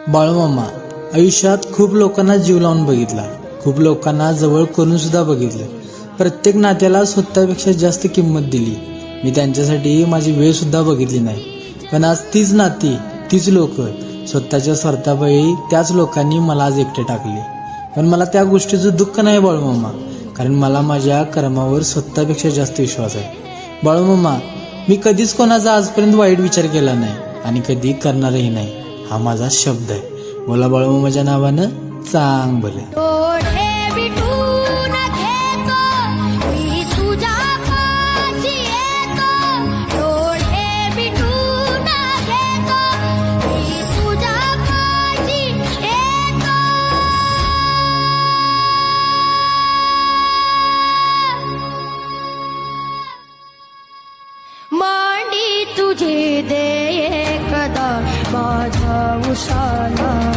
बाळूमामा, आयुष्यात खूप लोकांना जीव लावून बघितला, खूप लोकांना जवळ करून सुद्धा बघितलं. प्रत्येक नात्याला स्वतःपेक्षा जास्त किंमत दिली. मी त्यांच्यासाठी माझी वेळ सुद्धा बघितली नाही. पण आज तीच नाती, तीच लोक, स्वतःच्या स्वार्थापायी त्याच लोकांनी मला आज एकटे टाकले. पण मला त्या गोष्टीचं दुःख नाही बाळूमामा, कारण मला माझ्या कर्मावर स्वतःपेक्षा जास्त विश्वास आहे. बाळूमामा, मी कधीच कोणाचा आजपर्यंत वाईट विचार केला नाही आणि कधी करणारही नाही. हा माझा शब्द आहे. बोला बाळूमामाच्या नावानं चांग भले. मांडी तुझे दे एकदा माझा उशाला.